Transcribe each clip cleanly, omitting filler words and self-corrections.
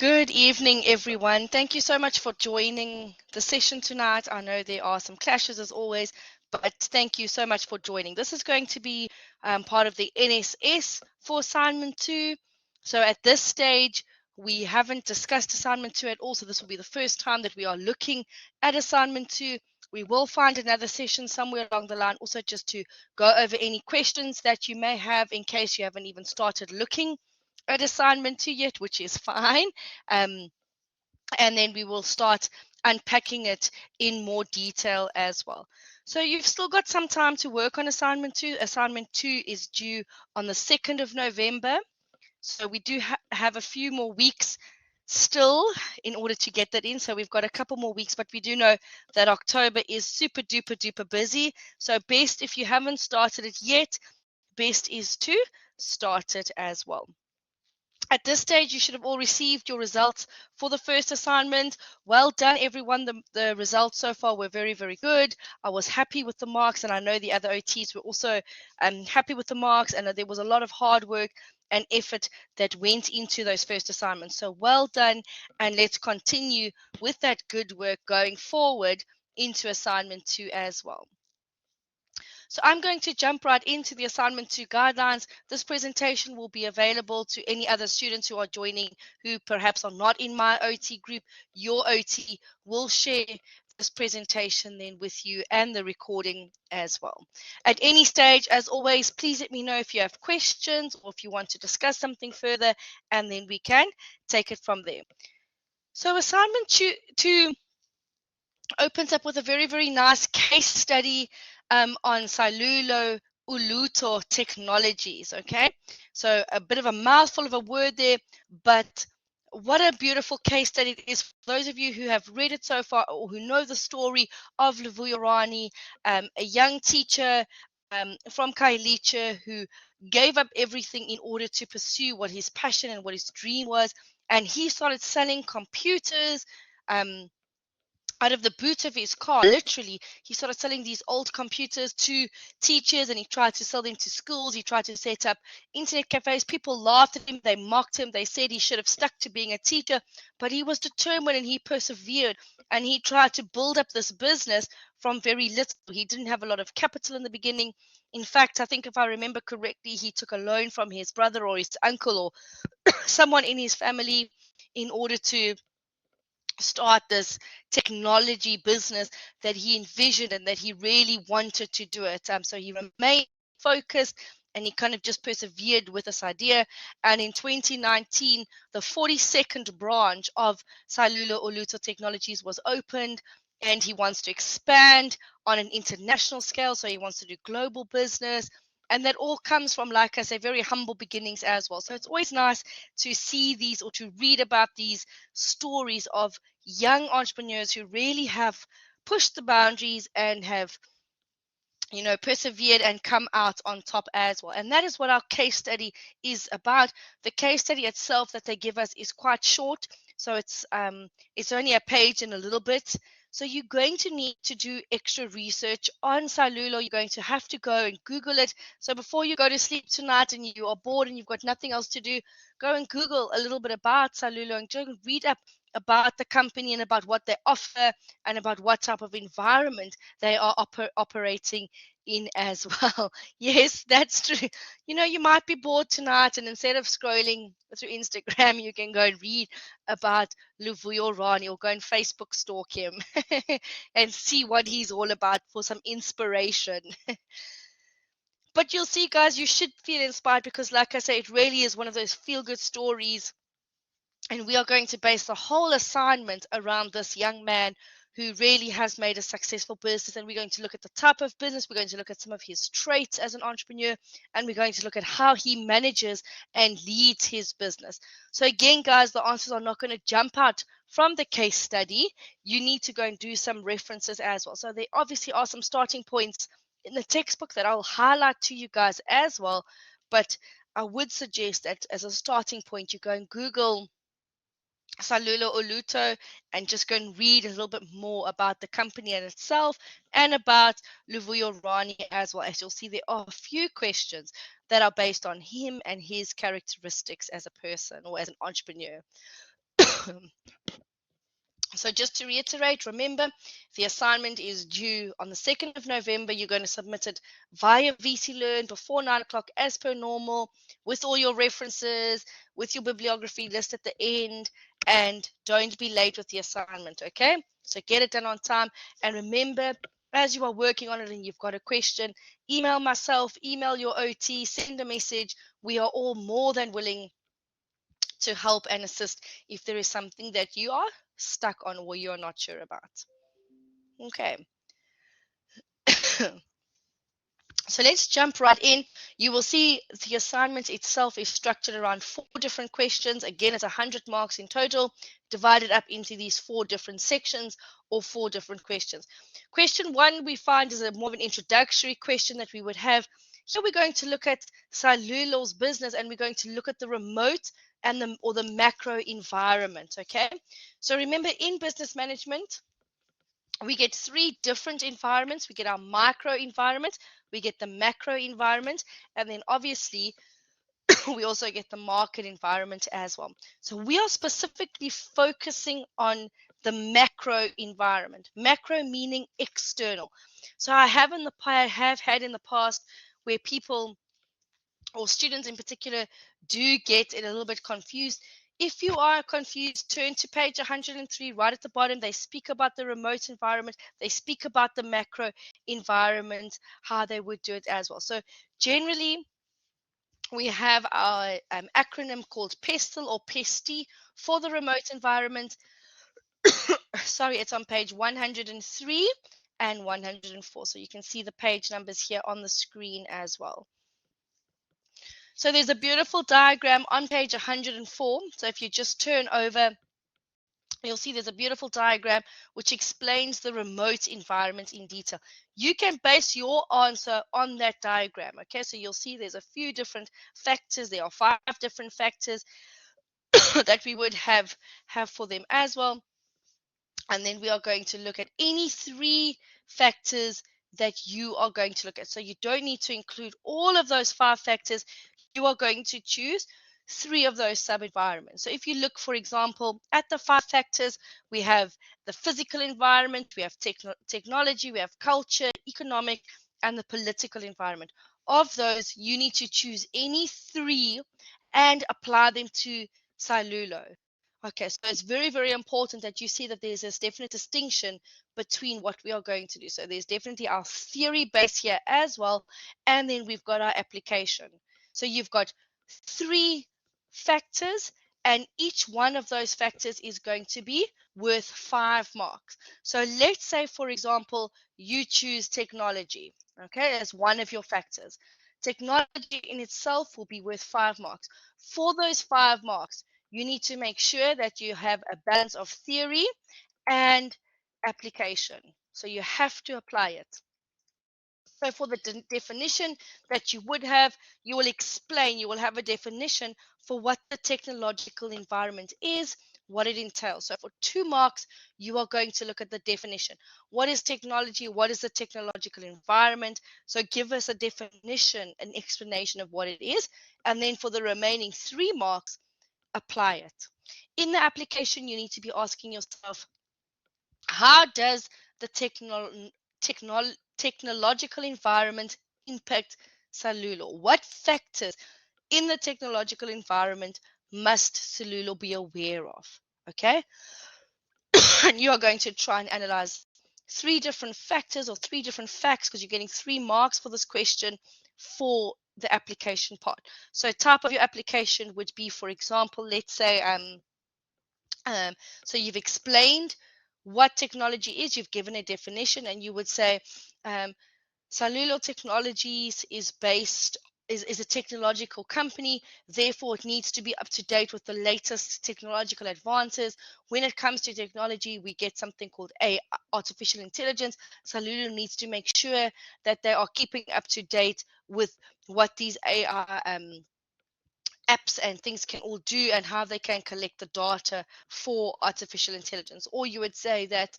Good evening, everyone. Thank you so much for joining the session tonight. I know there are some clashes as always, but thank you so much for joining. This is going to be part of the NSS for assignment 2. So at this stage, we haven't discussed assignment 2 at all. So this will be the first time that we are looking at assignment 2. We will find another session somewhere along the line, also just to go over any questions that you may have in case you haven't even started looking at assignment 2 yet, which is fine. And then we will start unpacking it in more detail as well. So you've still got some time to work on assignment 2. Assignment 2 is due on the 2nd of November. So we do have a few more weeks still in order to get that in. So we've got a couple more weeks, but we do know that October is super duper duper busy. So best, if you haven't started it yet, best is to start it as well. At this stage, you should have all received your results for the first assignment. Well done, everyone. The results so far were very, very good. I was happy with the marks, and I know the other OTs were also happy with the marks, and there was a lot of hard work and effort that went into those first assignments. So well done, and let's continue with that good work going forward into assignment 2 as well. So I'm going to jump right into the assignment 2 guidelines. This presentation will be available to any other students who are joining who perhaps are not in my OT group. Your OT will share this presentation then with you and the recording as well. At any stage, as always, please let me know if you have questions or if you want to discuss something further, and then we can take it from there. So assignment 2 opens up with a very, very nice case study on Salulo Uluto technologies. Okay, so a bit of a mouthful of a word there, but what a beautiful case study it is. For those of you who have read it so far or who know the story of Luvuyo Rani, a young teacher from Kailicha who gave up everything in order to pursue what his passion and what his dream was, and he started selling computers out of the boot of his car. Literally, he started selling these old computers to teachers, and he tried to sell them to schools. He tried to set up internet cafes. People laughed at him, they mocked him, they said he should have stuck to being a teacher, but he was determined and he persevered, and he tried to build up this business from very little. He didn't have a lot of capital in the beginning. In fact, I think if I remember correctly, he took a loan from his brother or his uncle or someone in his family in order to start this technology business that he envisioned and that he really wanted to do it. So he remained focused and he kind of just persevered with this idea. And in 2019, the 42nd branch of Salulo Uluto Technologies was opened, and he wants to expand on an international scale. So he wants to do global business. And that all comes from, like I say, very humble beginnings as well. So it's always nice to see these or to read about these stories of young entrepreneurs who really have pushed the boundaries and have persevered and come out on top as well. And that is what our case study is about. The case study itself that they give us is quite short, so it's only a page and a little bit. So you're going to need to do extra research on Salulo. You're going to have to go and Google it. So before you go to sleep tonight and you are bored and you've got nothing else to do, go and Google a little bit about Salulo and go and read up about the company and about what they offer and about what type of environment they are operating in as well. Yes, that's true. You might be bored tonight, and instead of scrolling through Instagram, you can go and read about Luvuyo Rani or go and Facebook stalk him and see what he's all about for some inspiration. But you'll see, guys, you should feel inspired because, like I say, it really is one of those feel-good stories. And we are going to base the whole assignment around this young man who really has made a successful business. And we're going to look at the type of business. We're going to look at some of his traits as an entrepreneur. And we're going to look at how he manages and leads his business. So again, guys, the answers are not going to jump out from the case study. You need to go and do some references as well. So there obviously are some starting points in the textbook that I'll highlight to you guys as well. But I would suggest that as a starting point, you go and Google Salulo Uluto and just go and read a little bit more about the company in itself and about Luvuyo Rani as well. As you'll see, there are a few questions that are based on him and his characteristics as a person or as an entrepreneur. So just to reiterate, remember, the assignment is due on the 2nd of November. You're going to submit it via VC Learn before 9 o'clock as per normal, with all your references, with your bibliography list at the end, and don't be late with the assignment, okay? So get it done on time. And remember, as you are working on it and you've got a question, email myself, email your OT, send a message. We are all more than willing to help and assist if there is something that you are stuck on or you're not sure about. Okay. So let's jump right in. You will see the assignment itself is structured around 4 different questions. Again, it's 100 marks in total, divided up into these 4 different sections or 4 different questions. Question 1 we find is a more of an introductory question that we would have. Here we're going to look at Salulo's business, and we're going to look at the remote and the macro environment. Okay. So remember, in business management, we get 3 different environments. We get our micro environment, we get the macro environment, and then obviously we also get the market environment as well. So we are specifically focusing on the macro environment. Macro meaning external. So I have had in the past where people or students in particular do get it a little bit confused. If you are confused, turn to page 103 right at the bottom. They speak about the remote environment. They speak about the macro environment, how they would do it as well. So generally, we have our acronym called PESTEL or PESTI for the remote environment. Sorry, it's on page 103 and 104. So you can see the page numbers here on the screen as well. So there's a beautiful diagram on page 104. So if you just turn over, you'll see there's a beautiful diagram which explains the remote environment in detail. You can base your answer on that diagram. Okay, so you'll see there's a few different factors. There are 5 different factors that we would have for them as well. And then we are going to look at any 3 factors that you are going to look at. So you don't need to include all of those 5 factors. You are going to choose 3 of those sub-environments. So if you look, for example, at the 5 factors, we have the physical environment, we have technology, we have culture, economic, and the political environment. Of those, you need to choose any 3 and apply them to Salulo. Okay, so it's very, very important that you see that there's this definite distinction between what we are going to do. So there's definitely our theory base here as well, and then we've got our application. So you've got 3 factors, and each one of those factors is going to be worth 5 marks. So let's say, for example, you choose technology, okay, as one of your factors. Technology in itself will be worth 5 marks. For those 5 marks, you need to make sure that you have a balance of theory and application. So you have to apply it. So for the definition that you would have, you will explain, you will have a definition for what the technological environment is, what it entails. So for 2 marks, you are going to look at the definition. What is technology? What is the technological environment? So give us a definition, an explanation of what it is. And then for the remaining 3 marks, apply it. In the application, you need to be asking yourself, how does the technological environment impact Salulo? What factors in the technological environment must Salulo be aware of? Okay, and you are going to try and analyze 3 different factors or 3 different facts, because you're getting 3 marks for this question for the application part. So type of your application would be, for example, let's say so you've explained what technology is, you've given a definition, and you would say Salulo Technologies is a technological company, therefore it needs to be up to date with the latest technological advances. When it comes to technology, we get something called artificial intelligence. Salulo needs to make sure that they are keeping up to date with what these AI apps and things can all do and how they can collect the data for artificial intelligence. Or you would say that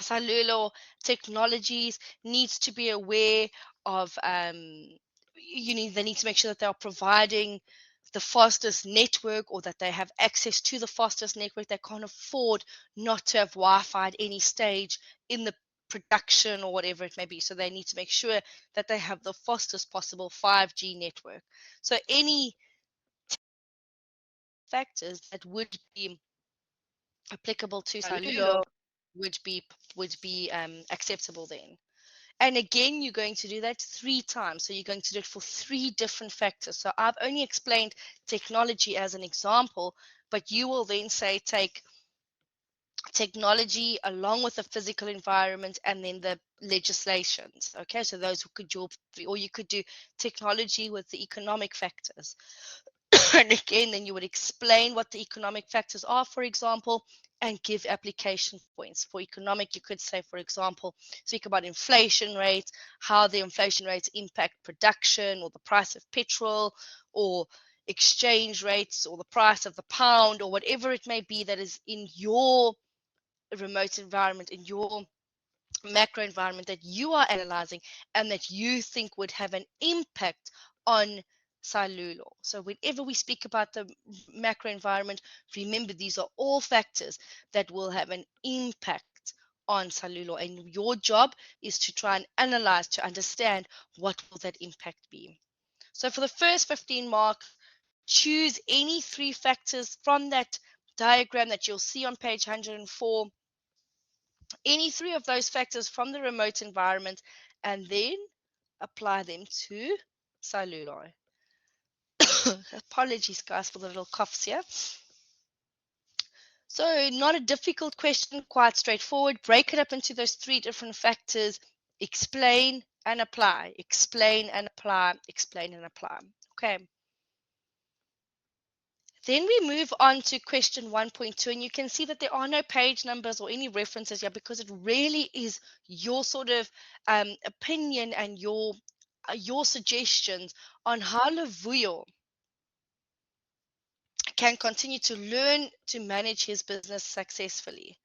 Salulo Technologies needs to be aware of they need to make sure that they are providing the fastest network, or that they have access to the fastest network. They can't afford not to have Wi-Fi at any stage in the production or whatever it may be. So they need to make sure that they have the fastest possible 5G network. So any factors that would be applicable to cellular would be acceptable then. And again, you're going to do that 3 times. So you're going to do it for 3 different factors. So I've only explained technology as an example, but you will then say take technology along with the physical environment and then the legislations. Okay, so those could your, or you could do technology with the economic factors. And again, then you would explain what the economic factors are, for example, and give application points. For economic, you could say, for example, speak about inflation rates, how the inflation rates impact production or the price of petrol, or exchange rates or the price of the pound, or whatever it may be that is in your remote environment, in your macro environment that you are analyzing and that you think would have an impact on cellular. So whenever we speak about the macro environment, remember these are all factors that will have an impact on cellular, and your job is to try and analyze to understand what will that impact be. So for the first 15 marks, choose any 3 factors from that diagram that you'll see on page 104, any 3 of those factors from the remote environment, and then apply them to cellular. Apologies, guys, for the little coughs here. So not a difficult question, quite straightforward. Break it up into those 3 different factors. Explain and apply. Explain and apply. Explain and apply. Okay. Then we move on to question 1.2, and you can see that there are no page numbers or any references here because it really is your sort of opinion and your suggestions on how Lavuyo can continue to learn to manage his business successfully.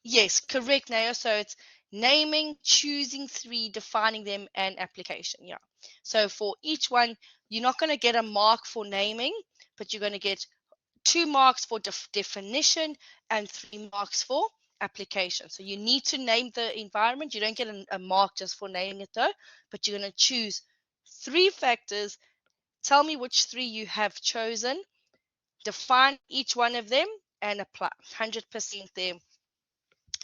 Yes, correct, Naya. So it's naming, choosing 3, defining them, and application. Yeah. So for each one, you're not going to get a mark for naming, but you're going to get 2 marks for definition and 3 marks for application. So you need to name the environment. You don't get a mark just for naming it though, but you're going to choose 3 factors. Tell me which 3 you have chosen, define each one of them, and apply 100% there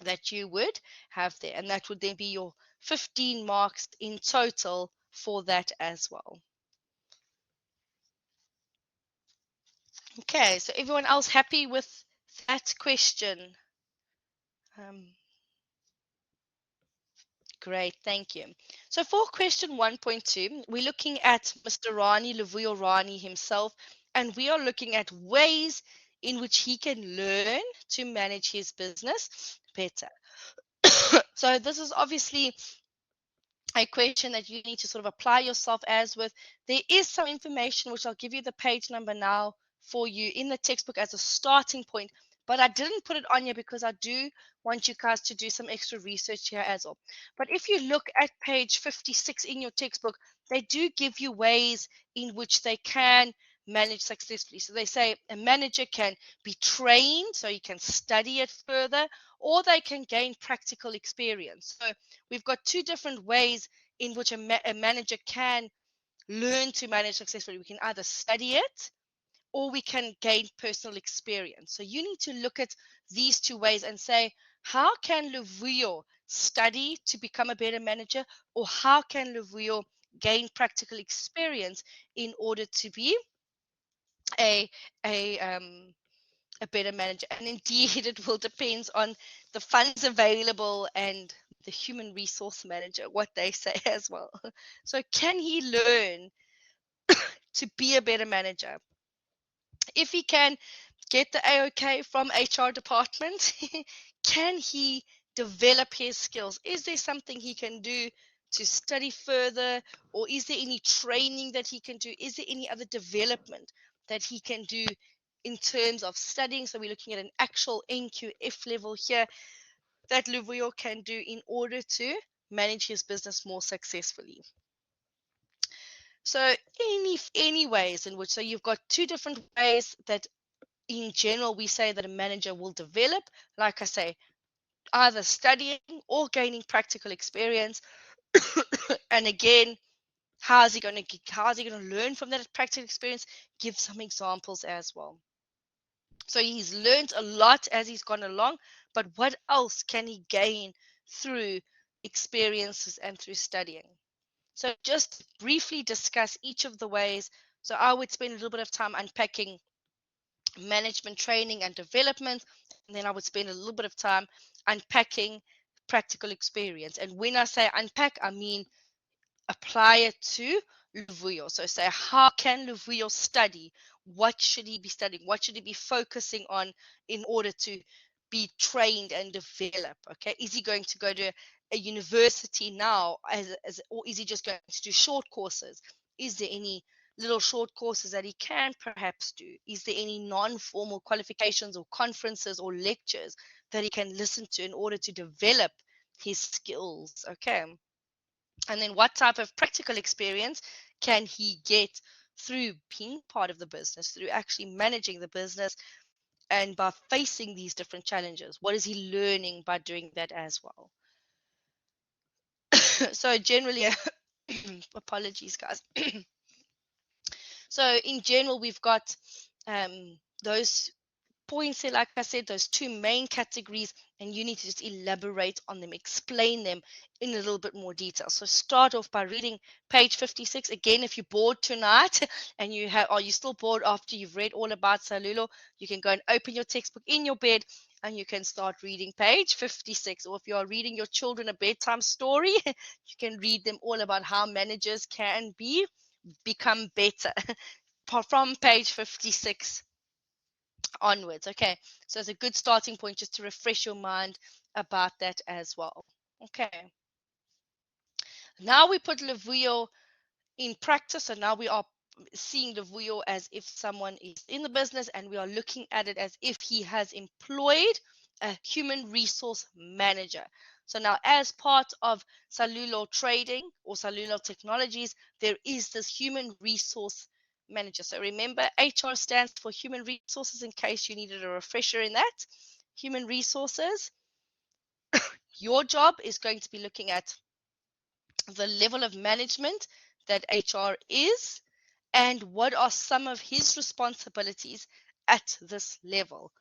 that you would have there. And that would then be your 15 marks in total for that as well. Okay, so everyone else happy with that question? Great, thank you. So for question 1.2, we're looking at Mr. Rani, Lavuyo Rani himself, and we are looking at ways in which he can learn to manage his business better. So this is obviously a question that you need to sort of apply yourself as with. There is some information which I'll give you the page number now for you in the textbook as a starting point, but I didn't put it on here because I do want you guys to do some extra research here as well. But if you look at page 56 in your textbook, they do give you ways in which they can manage successfully. So they say a manager can be trained, so you can study it further, or they can gain practical experience. So we've got 2 different ways in which a manager can learn to manage successfully. We can either study it or we can gain personal experience. So you need to look at these 2 ways and say, how can Lavuyo study to become a better manager, or how can Lavuyo gain practical experience in order to be a better manager? And indeed, it will depend on the funds available and the human resource manager, what they say as well. So can he learn to be a better manager? If he can get the AOK from HR department, can he develop his skills? Is there something he can do to study further, or is there any training that he can do? Is there any other development that he can do in terms of studying? So we're looking at an actual NQF level here that Lavuyo can do in order to manage his business more successfully. So any ways in which, so you've got two different ways that in general we say that a manager will develop, like I say, either studying or gaining practical experience. And again, how's he going to learn from that practical experience? Give some examples as well. So he's learned a lot as he's gone along, but what else can he gain through experiences and through studying? So just briefly discuss each of the ways. So I would spend a little bit of time unpacking management training and development, and then I would spend a little bit of time unpacking practical experience. And when I say unpack, I mean apply it to Luvuyo. So say, how can Luvuyo study? What should he be studying? What should he be focusing on in order to be trained and develop? Okay, is he going to go to a university now, or is he just going to do short courses? Is there any little short courses that he can perhaps do? Is there any non-formal qualifications or conferences or lectures that he can listen to in order to develop his skills? Okay. And then what type of practical experience can he get through being part of the business, through actually managing the business, and by facing these different challenges? What is he learning by doing that as well? So generally, apologies, guys. So in general, we've got those points here, like I said, those two main categories, and you need to just elaborate on them, explain them in a little bit more detail. So start off by reading page 56. Again, if you're bored tonight and are you still bored after you've read all about Salulo, you can go and open your textbook in your bed and you can start reading page 56. Or if you are reading your children a bedtime story, you can read them all about how managers can become better from page 56 onwards. Okay, so it's a good starting point just to refresh your mind about that as well. Okay, now we put Levuyo in practice. So now we are seeing Levuyo as if someone is in the business, and we are looking at it as if he has employed a human resource manager. So now, as part of Salulo Trading or Salulo Technologies, there is this human resource manager. So remember, HR stands for human resources, in case you needed a refresher in that. Human resources. Your job is going to be looking at the level of management that HR is, and what are some of his responsibilities at this level.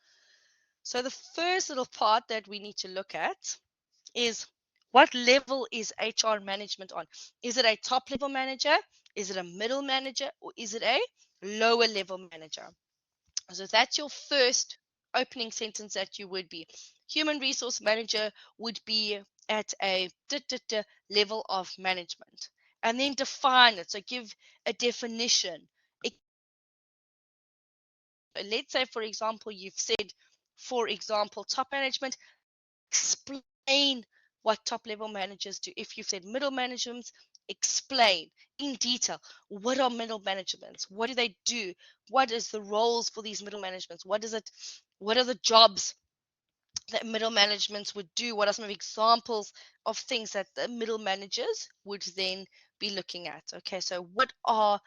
So the first little part that we need to look at is, what level is HR management on? Is it a top level manager? Is it a middle manager? Or is it a lower level manager? So that's your first opening sentence that you would be. Human resource manager would be at a level of management. And then define it. So give a definition. Let's say, for example, you've said, for example, top management. Explain what top level managers do. If you've said middle management, explain in detail, what are middle managements? What do they do? What is the roles for these middle managements? What are the jobs that middle managements would do? What are some of examples of things that the middle managers would then be looking at? Okay, so what are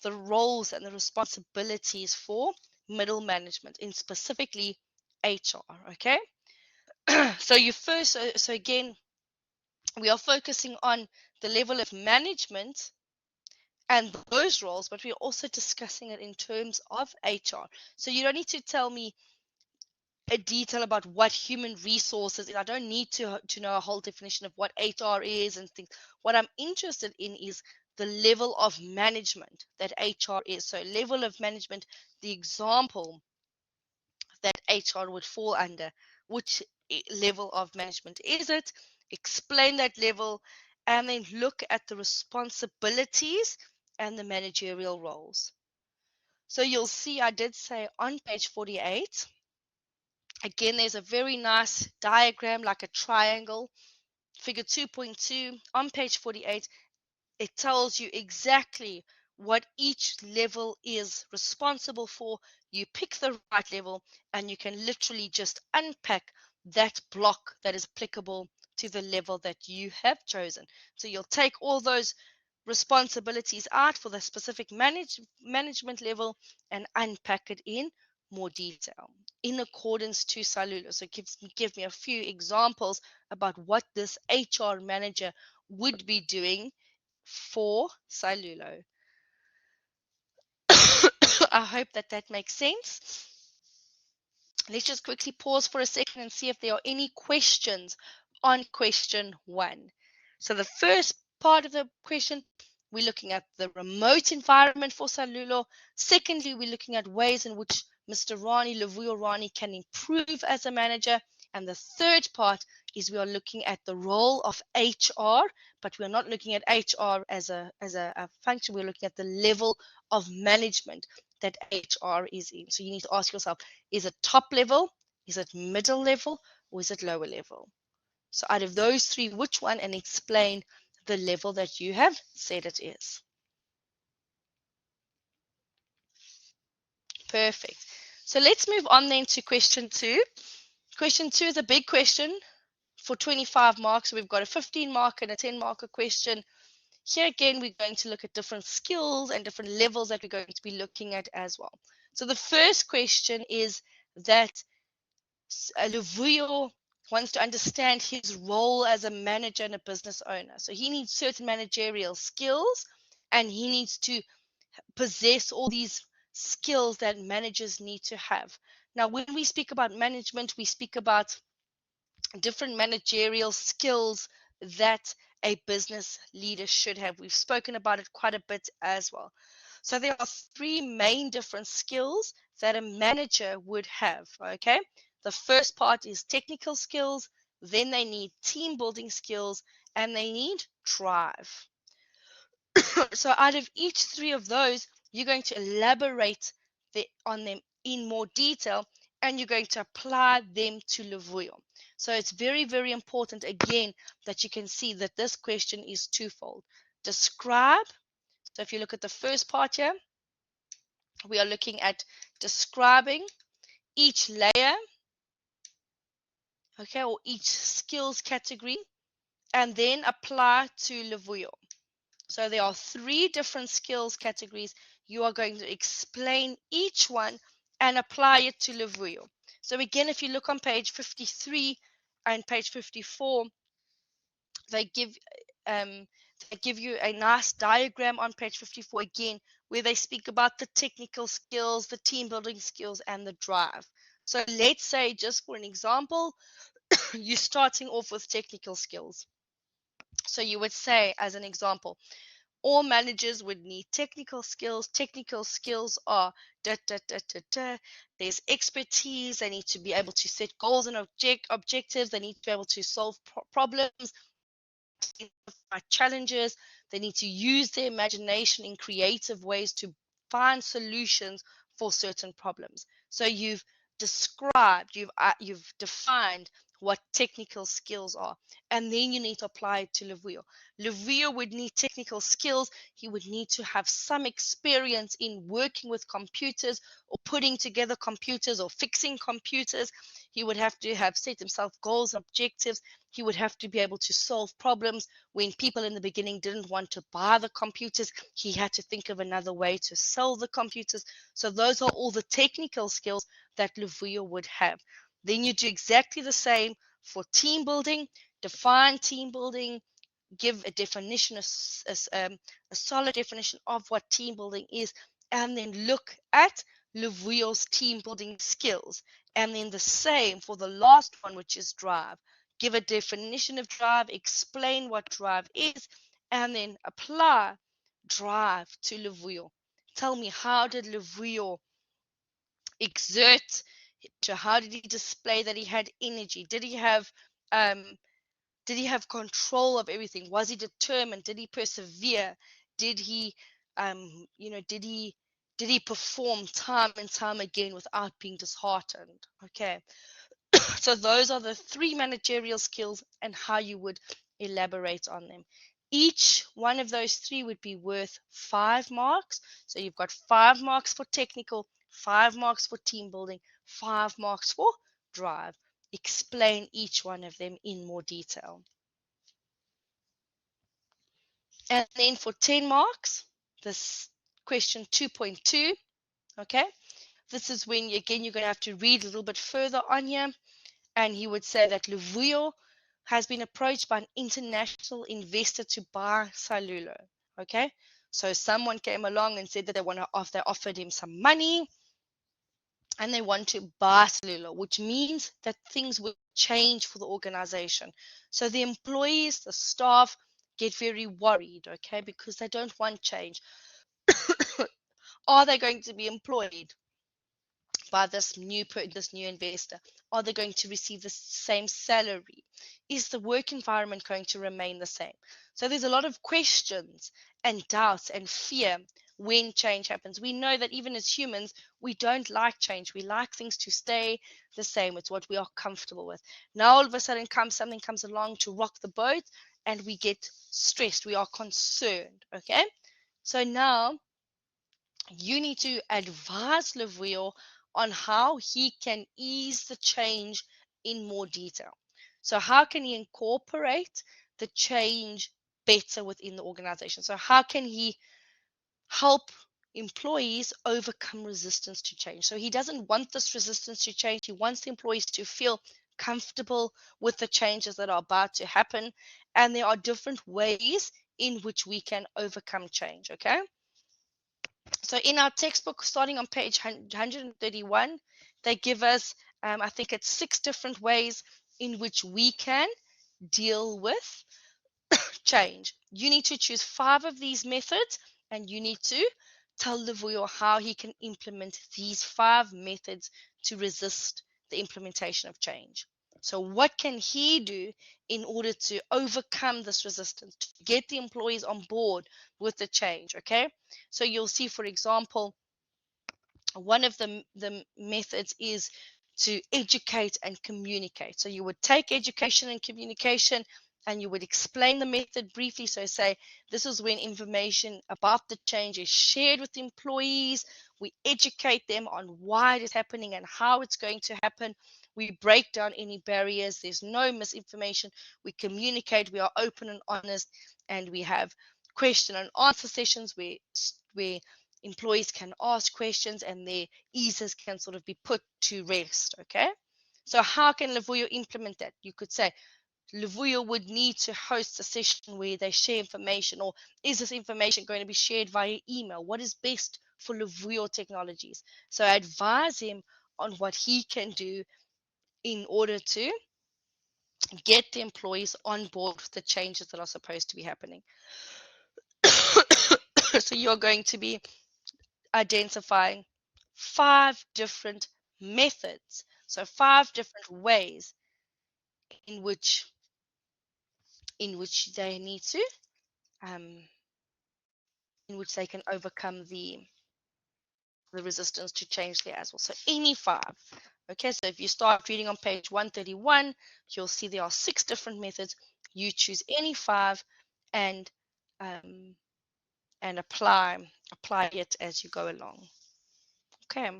the roles and the responsibilities for middle management, in specifically HR? Okay. So again, we are focusing on the level of management and those roles, but we're also discussing it in terms of HR. So you don't need to tell me a detail about what human resources is. I don't need to know a whole definition of what HR is and things. What I'm interested in is the level of management that HR is. So level of management, the example that HR would fall under. Which level of management is it? Explain that level, and then look at the responsibilities and the managerial roles. So you'll see I did say on page 48, again, there's a very nice diagram like a triangle, figure 2.2 on page 48. It tells you exactly what each level is responsible for. You pick the right level and you can literally just unpack that block that is applicable to the level that you have chosen. So you'll take all those responsibilities out for the specific management level and unpack it in more detail in accordance to Salulo. So give me a few examples about what this HR manager would be doing for Salulo. I hope that makes sense. Let's just quickly pause for a second and see if there are any questions on question 1. So the first part of the question, we're looking at the remote environment for Salulo. Secondly, we're looking at ways in which Mr. Luvuyo Rani can improve as a manager. And the third part is we are looking at the role of HR, but we're not looking at HR as a function. We're looking at the level of management that HR is in. So you need to ask yourself, is it top level, is it middle level, or is it lower level? So out of those three, which one, and explain the level that you have said it is. Perfect. So let's move on then to question 2. Question 2 is a big question for 25 marks. So we've got a 15 mark and a 10 marker question. Here again, we're going to look at different skills and different levels that we're going to be looking at as well. So the first question is that Luvuyo wants to understand his role as a manager and a business owner. So he needs certain managerial skills, and he needs to possess all these skills that managers need to have. Now, when we speak about management, we speak about different managerial skills that a business leader should have. We've spoken about it quite a bit as well. So there are 3 main different skills that a manager would have, okay? The first part is technical skills, then they need team building skills, and they need drive. So out of each 3 of those, you're going to elaborate on them in more detail, and you're going to apply them to Luvuyo. So it's very, very important, again, that you can see that this question is twofold. Describe. So if you look at the first part here, we are looking at describing each layer, okay, or each skills category, and then apply to Luvuyo. So there are 3 different skills categories. You are going to explain each one and apply it to Luvuyo. So again, if you look on page 53 and page 54, they give you a nice diagram on page 54 again, where they speak about the technical skills, the team building skills, and the drive. So let's say, just for an example, you're starting off with technical skills. So you would say, as an example, all managers would need technical skills. Technical skills are da, da, da, da, da. There's expertise. They need to be able to set goals and objectives. They need to be able to solve problems, challenges. They need to use their imagination in creative ways to find solutions for certain problems. So you've described, you've defined what technical skills are, and then you need to apply it to Luvuyo. Luvuyo would need technical skills. He would need to have some experience in working with computers, or putting together computers, or fixing computers. He would have to have set himself goals and objectives. He would have to be able to solve problems. When people in the beginning didn't want to buy the computers, he had to think of another way to sell the computers. So those are all the technical skills that Luvuyo would have. Then you do exactly the same for team building. Define team building, give a definition, a solid definition of what team building is, and then look at Luvuyo's team building skills. And then the same for the last one, which is drive. Give a definition of drive, explain what drive is, and then apply drive to Luvuyo. Tell me, how did Luvuyo exert? How did he display that he had energy? Did he have control of everything? Was he determined? Did he persevere? Did he did he perform time and time again without being disheartened? Okay. So those are the 3 managerial skills and how you would elaborate on them. Each one of those 3 would be worth 5 marks. So you've got 5 marks for technical, 5 marks for team building, 5 marks for drive. Explain each one of them in more detail. And then for 10 marks, this question 2.2, okay? This is when, again, you're going to have to read a little bit further on here. And he would say that Luvuyo has been approached by an international investor to buy Salulo, okay? So someone came along and said that they offered him some money and they want to buy Salulo, which means that things will change for the organization. So the employees, the staff get very worried, okay, because they don't want change. Are they going to be employed by this new investor? Are they going to receive the same salary? Is the work environment going to remain the same? So there's a lot of questions and doubts and fear when change happens. We know that even as humans, we don't like change. We like things to stay the same. It's what we are comfortable with. Now all of a sudden something comes along to rock the boat and we get stressed. We are concerned. Okay. So now you need to advise Levuyo on how he can ease the change in more detail. So how can he incorporate the change better within the organization? So how can he help employees overcome resistance to change? So he doesn't want this resistance to change. He wants the employees to feel comfortable with the changes that are about to happen. And there are different ways in which we can overcome change, okay? So in our textbook, starting on page 131, they give us, I think it's 6 different ways in which we can deal with change. You need to choose 5 of these methods, and you need to tell Levuyo how he can implement these 5 methods to resist the implementation of change. So what can he do in order to overcome this resistance, to get the employees on board with the change, okay? So you'll see, for example, one of the methods is to educate and communicate. So you would take education and communication and you would explain the method briefly. So say, this is when information about the change is shared with employees. We educate them on why it is happening and how it's going to happen. We break down any barriers. There's no misinformation. We communicate. We are open and honest. And we have question and answer sessions where employees can ask questions and their eases can sort of be put to rest, okay? So how can Levuyo implement that? You could say, Levuyo would need to host a session where they share information, or is this information going to be shared via email? What is best for Levuyo Technologies? So I advise him on what he can do in order to get the employees on board with the changes that are supposed to be happening. So you're going to be identifying 5 different methods. So 5 different ways in which they need to um, in which they can overcome the resistance to change there as well. So any 5. Okay, so if you start reading on page 131, you'll see there are 6 different methods. You choose any 5 and um, apply it as you go along. Okay.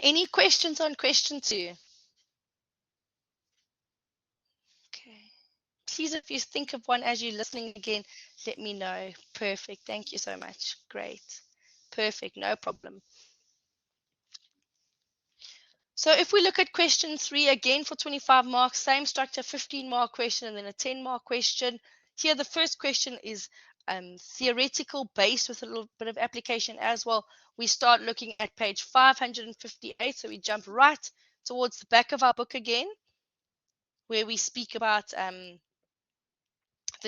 Any questions on question 2? Okay. Please, if you think of one as you're listening again, let me know. Perfect. Thank you so much. Great. Perfect. No problem. So if we look at question 3, again for 25 marks, same structure, 15-mark question and then a 10-mark question. Here, the first question is theoretical, based with a little bit of application as well. We start looking at page 558. So we jump right towards the back of our book again, where we speak about the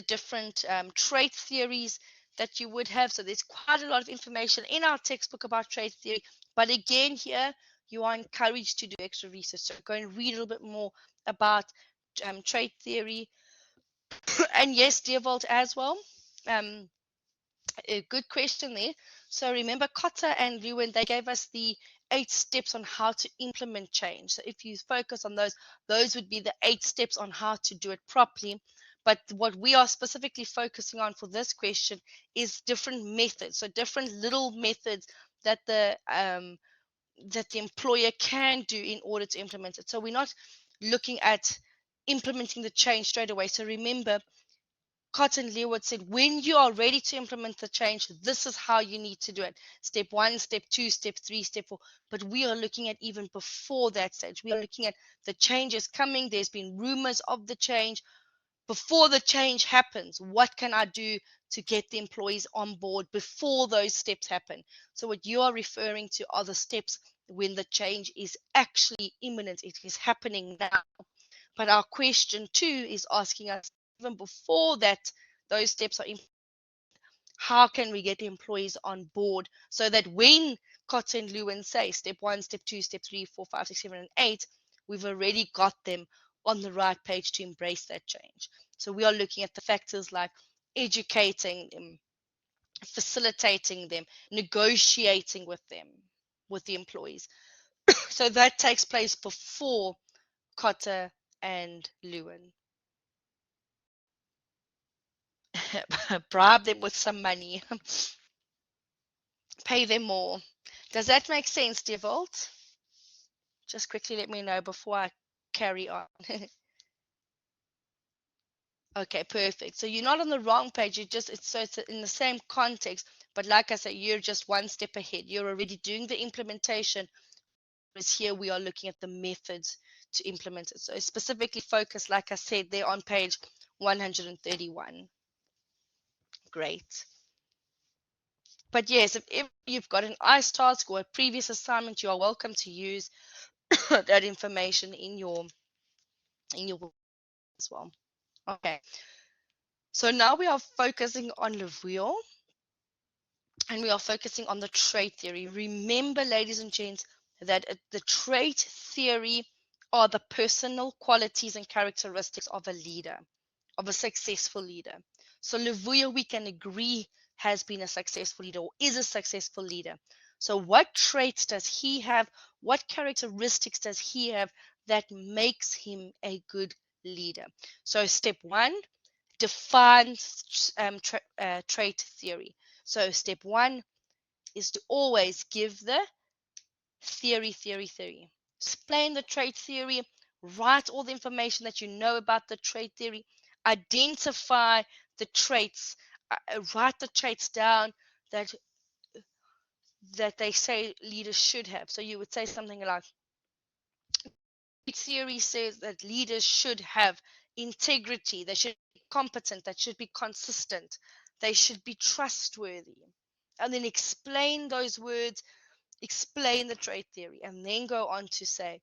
different trait theories that you would have. So there's quite a lot of information in our textbook about trait theory. But again, here, you are encouraged to do extra research. So go and read a little bit more about trait theory. And yes, Deervold as well. A good question there. So remember, Kotta and Lewin, they gave us the 8 steps on how to implement change. So if you focus on those would be the 8 steps on how to do it properly. But what we are specifically focusing on for this question is different methods. So different little methods that the employer can do in order to implement it. So we're not looking at implementing the change straight away. So remember, Cotton Leawood said, when you are ready to implement the change, this is how you need to do it. Step 1, step 2, step 3, step 4. But we are looking at even before that stage. We are looking at the changes coming. There's been rumors of the change. Before the change happens, what can I do to get the employees on board before those steps happen? So what you are referring to are the steps when the change is actually imminent. It is happening now. But our question 2 is asking us, even before that, those steps are in, how can we get the employees on board so that when Kotte and Lewin say step 1, step 2, step 3, 4, 5, 6, 7, and 8, we've already got them on the right page to embrace that change. So we are looking at the factors like educating them, facilitating them, negotiating with them, with the employees. So that takes place before Kotte and Lewin. Bribe them with some money. Pay them more. Does that make sense, Devolt? Just quickly let me know before I carry on. Okay, perfect. So you're not on the wrong page. It's in the same context, but like I said, you're just one step ahead. You're already doing the implementation. Whereas here we are looking at the methods to implement it. So specifically focused, like I said, they're on page 131. Great. But yes, if you've got an ICE task or a previous assignment, you are welcome to use that information in your work as well. Okay. So now we are focusing on Levuel and we are focusing on the trait theory. Remember, ladies and gents, that the trait theory are the personal qualities and characteristics of a leader, of a successful leader. So Levuel, we can agree, has been a successful leader or is a successful leader. So what traits does he have? What characteristics does he have that makes him a good leader? So step 1, define trait theory. So step 1 is to always give the theory. Explain the trait theory, write all the information that you know about the trait theory, identify the traits, write the traits down that they say leaders should have. So you would say something like, theory says that leaders should have integrity, they should be competent, they should be consistent, they should be trustworthy. And then explain those words, explain the trait theory, and then go on to say,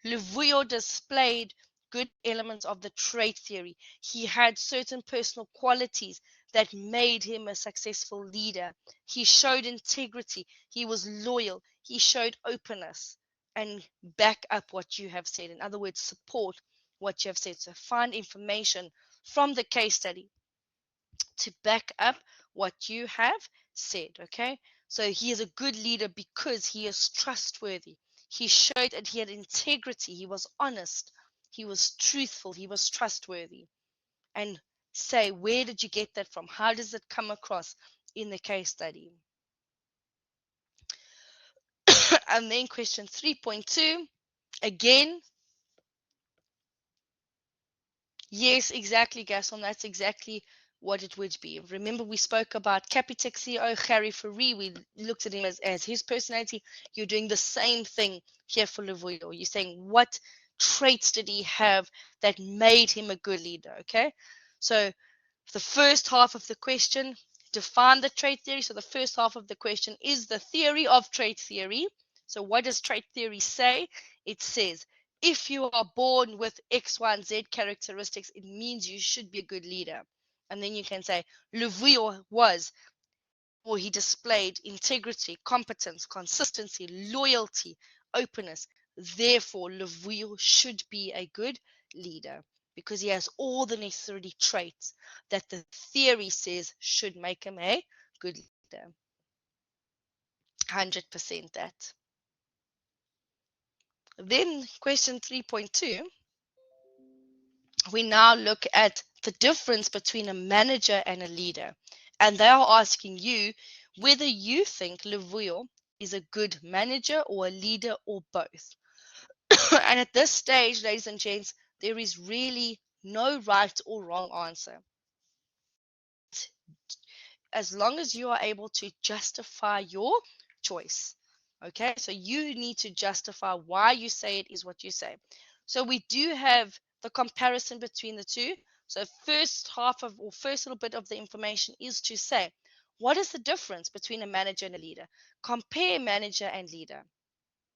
Levuel displayed good elements of the trait theory. He had certain personal qualities that made him a successful leader. He showed integrity. He was loyal. He showed openness. And back up what you have said. In other words, support what you have said. So find information from the case study to back up what you have said. Okay. So he is a good leader because he is trustworthy. He showed that he had integrity. He was honest. He was truthful. He was trustworthy. And say, where did you get that from? How does it come across in the case study? And then question 3.2, again, yes, exactly, Gaston. That's exactly what it would be. Remember, we spoke about Capitec CEO Harry Faree. We looked at him as his personality. You're doing the same thing here for Levuel. You're saying, what traits did he have that made him a good leader? Okay, so the first half of the question, define the trait theory. So the first half of the question is the theory of trait theory. So what does trait theory say? It says, if you are born with X, Y, and Z characteristics, it means you should be a good leader. And then you can say, Levuel was, or he displayed integrity, competence, consistency, loyalty, openness. Therefore, Levuel should be a good leader because he has all the necessary traits that the theory says should make him a good leader. 100% that. Then question 3.2, we now look at the difference between a manager and a leader. And they are asking you whether you think Levuel is a good manager or a leader or both. And at this stage, ladies and gents, there is really no right or wrong answer. as long as you are able to justify your choice. Okay, so you need to justify why you say it is what you say. So we do have the comparison between the two. So first half of, or first little bit of the information is to say, what is the difference between a manager and a leader? Compare manager and leader.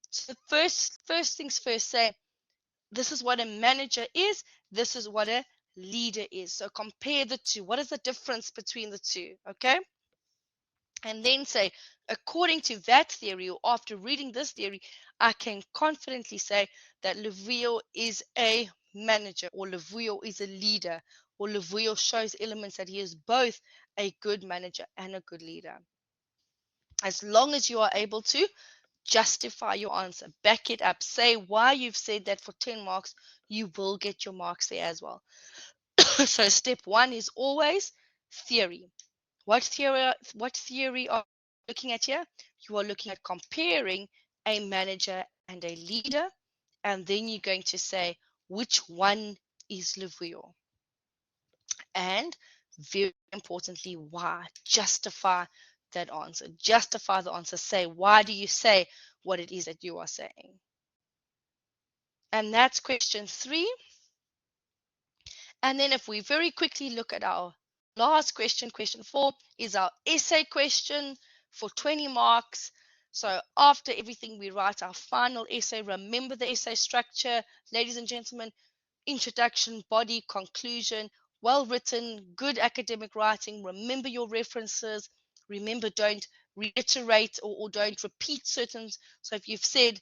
So first things first, say, this is what a manager is, this is what a leader is. So compare the two. What is the difference between the two? Okay. And then say, according to that theory, or after reading this theory, I can confidently say that Levuyo is a manager, or Levuyo is a leader, or Levuyo shows elements that he is both a good manager and a good leader. As long as you are able to justify your answer, back it up, say why you've said that for 10 marks, you will get your marks there as well. So step one is always theory. What theory are you looking at here? You are looking at comparing a manager and a leader, and then you're going to say which one is Levuyo. And very importantly, why? Justify that answer. Justify the answer. Say, why do you say what it is that you are saying? And that's question 3. And then if we very quickly look at our last question, question 4, is our essay question for 20 marks. So after everything, we write our final essay. Remember the essay structure, ladies and gentlemen: introduction, body, conclusion, well written, good academic writing. Remember your references. Remember, don't reiterate or don't repeat certain. So if you've said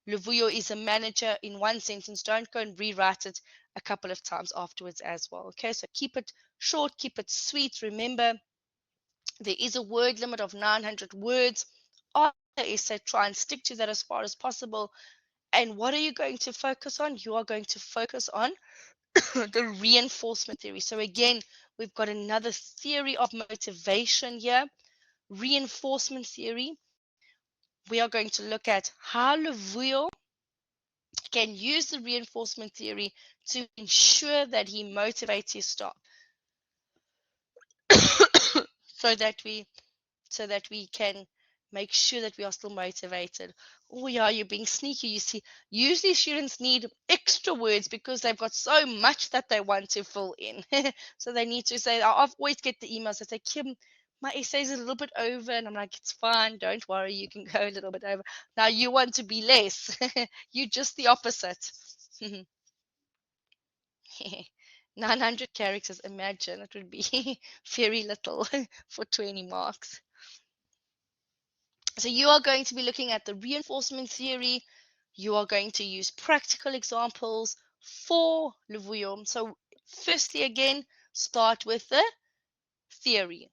Levuyo is a manager in one sentence, don't go and rewrite it a couple of times afterwards as well. Okay, so keep it short, keep it sweet. Remember, there is a word limit of 900 words. After the essay, try and stick to that as far as possible. And what are you going to focus on? You are going to focus on the reinforcement theory. So again, we've got another theory of motivation here, reinforcement theory. We are going to look at how Levuyo can use the reinforcement theory to ensure that he motivates his staff so that we can make sure that we are still motivated. Oh yeah, you're being sneaky. You see, usually students need extra words because they've got so much that they want to fill in. So they need to say, I always get the emails that say, Kim, my essay is a little bit over, and I'm like, it's fine, don't worry, you can go a little bit over. Now you want to be less. You're just the opposite. 900 characters, imagine, it would be very little for 20 marks. So you are going to be looking at the reinforcement theory. You are going to use practical examples for Levuyo. So firstly, again, start with the theory.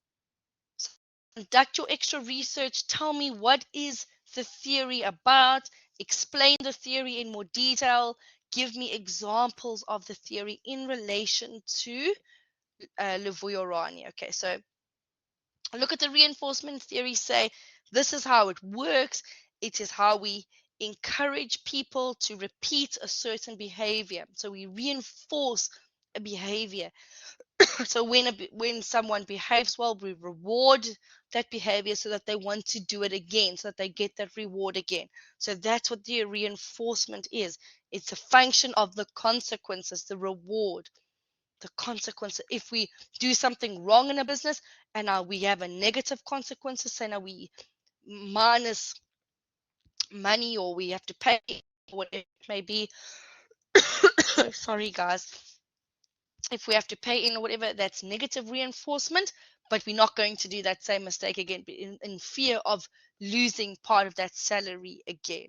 So conduct your extra research. Tell me, what is the theory about? Explain the theory in more detail. Give me examples of the theory in relation to Levuyo Rani. Okay, so look at the reinforcement theory, say, this is how it works. It is how we encourage people to repeat a certain behavior. So we reinforce a behavior. So when someone behaves well, we reward that behavior so that they want to do it again, so that they get that reward again. So that's what the reinforcement is. It's a function of the consequences, the reward. The consequence. If we do something wrong in a business and now we have a negative consequences, say now we minus money, or we have to pay, whatever it may be. Sorry guys, if we have to pay in or whatever, that's negative reinforcement, but we're not going to do that same mistake again in fear of losing part of that salary again.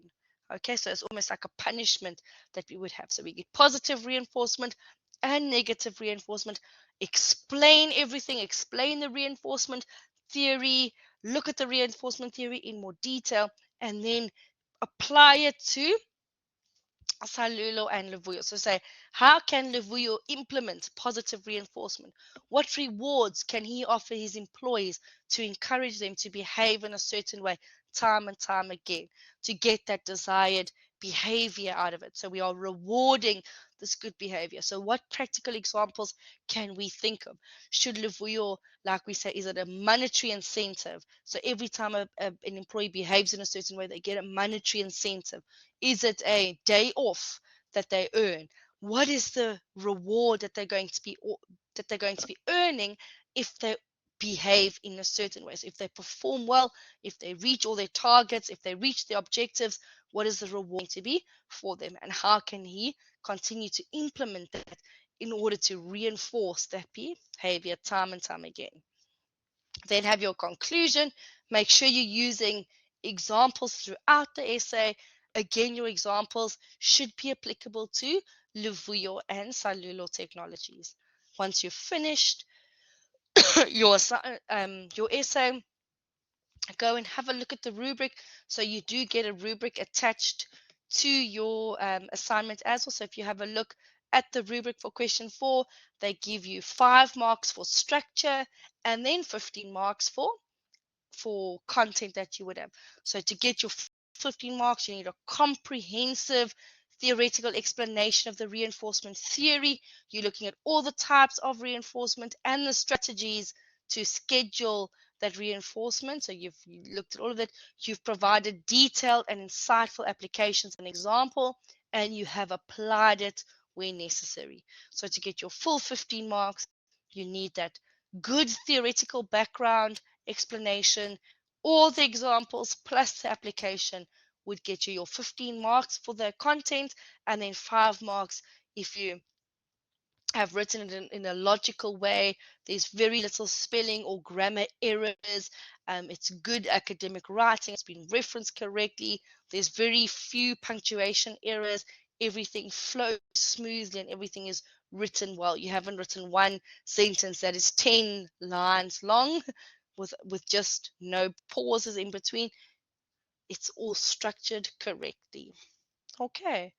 Okay, so it's almost like a punishment that we would have. So we get positive reinforcement and negative reinforcement. Explain everything, explain the reinforcement theory, look at the reinforcement theory in more detail, and then apply it to Salulo and Levuyo. So say, how can Levuyo implement positive reinforcement? What rewards can he offer his employees to encourage them to behave in a certain way time and time again to get that desired behavior out of it? So we are rewarding this good behavior. So what practical examples can we think of? Should Livuyo, like we say, is it a monetary incentive? So every time an employee behaves in a certain way, they get a monetary incentive. Is it a day off that they earn? What is the reward that they're going to be earning if they behave in a certain way? So if they perform well, if they reach all their targets, if they reach their objectives, what is the reward going to be for them, and how can he continue to implement that in order to reinforce that behavior time and time again? Then have your conclusion. Make sure you're using examples throughout the essay. Again, your examples should be applicable to Livuyo and Salulo technologies. Once you've finished your essay, go and have a look at the rubric. So you do get a rubric attached to your assignment as well. So if you have a look at the rubric for question 4, they give you 5 marks for structure and then 15 marks for content that you would have. So to get your 15 marks, you need a comprehensive theoretical explanation of the reinforcement theory. You're looking at all the types of reinforcement and the strategies to schedule that reinforcement. So you've looked at all of it. You've provided detailed and insightful applications and example, and you have applied it where necessary. So to get your full 15 marks, you need that good theoretical background explanation. All the examples plus the application would get you your 15 marks for the content, and then 5 marks if you have written it in a logical way. There's very little spelling or grammar errors. It's good academic writing. It's been referenced correctly. There's very few punctuation errors. Everything flows smoothly and everything is written well. You haven't written one sentence that is 10 lines long with just no pauses in between. It's all structured correctly. Okay.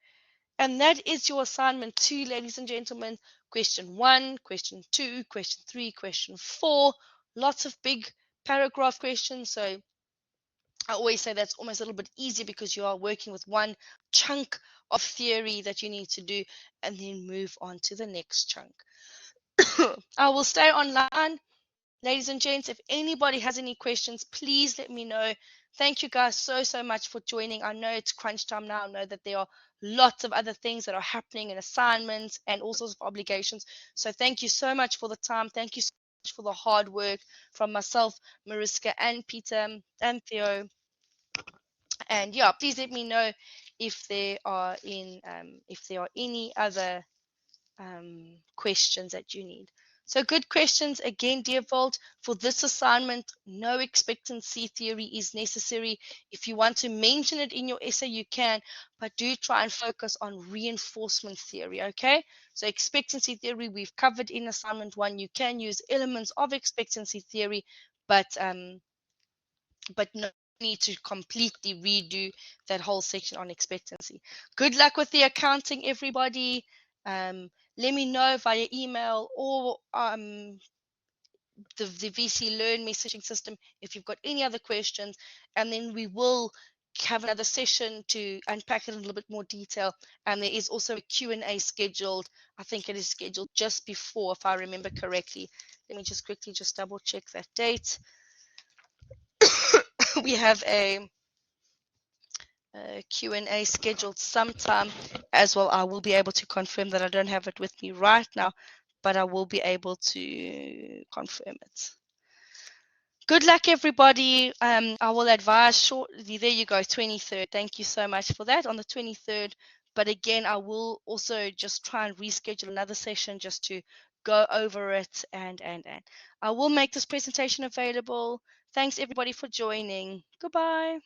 And that is your assignment 2, ladies and gentlemen. Question 1, question 2, question 3, question 4. Lots of big paragraph questions. So I always say that's almost a little bit easier because you are working with one chunk of theory that you need to do and then move on to the next chunk. I will stay online. Ladies and gents, if anybody has any questions, please let me know. Thank you guys so much for joining. I know it's crunch time now. I know that there are lots of other things that are happening and assignments and all sorts of obligations. So thank you so much for the time. Thank you so much for the hard work from myself, Mariska, and Peter, and Theo. And yeah, please let me know if there are any other questions that you need. So good questions again, dear Volt. For this assignment, no expectancy theory is necessary. If you want to mention it in your essay, you can, but do try and focus on reinforcement theory, okay? So expectancy theory we've covered in assignment 1. You can use elements of expectancy theory, but no need to completely redo that whole section on expectancy. Good luck with the accounting, everybody. Let me know via email or the VC Learn messaging system if you've got any other questions, and then we will have another session to unpack it in a little bit more detail. And there is also a Q&A scheduled. I think it is scheduled just before, if I remember correctly. Let me just quickly just double check that date. We have a Q&A scheduled sometime as well. I will be able to confirm that. I don't have it with me right now, but I will be able to confirm it. Good luck, everybody. I will advise shortly. There you go, 23rd. Thank you so much for that, on the 23rd. But again, I will also just try and reschedule another session just to go over it, and I will make this presentation available. Thanks, everybody, for joining. Goodbye.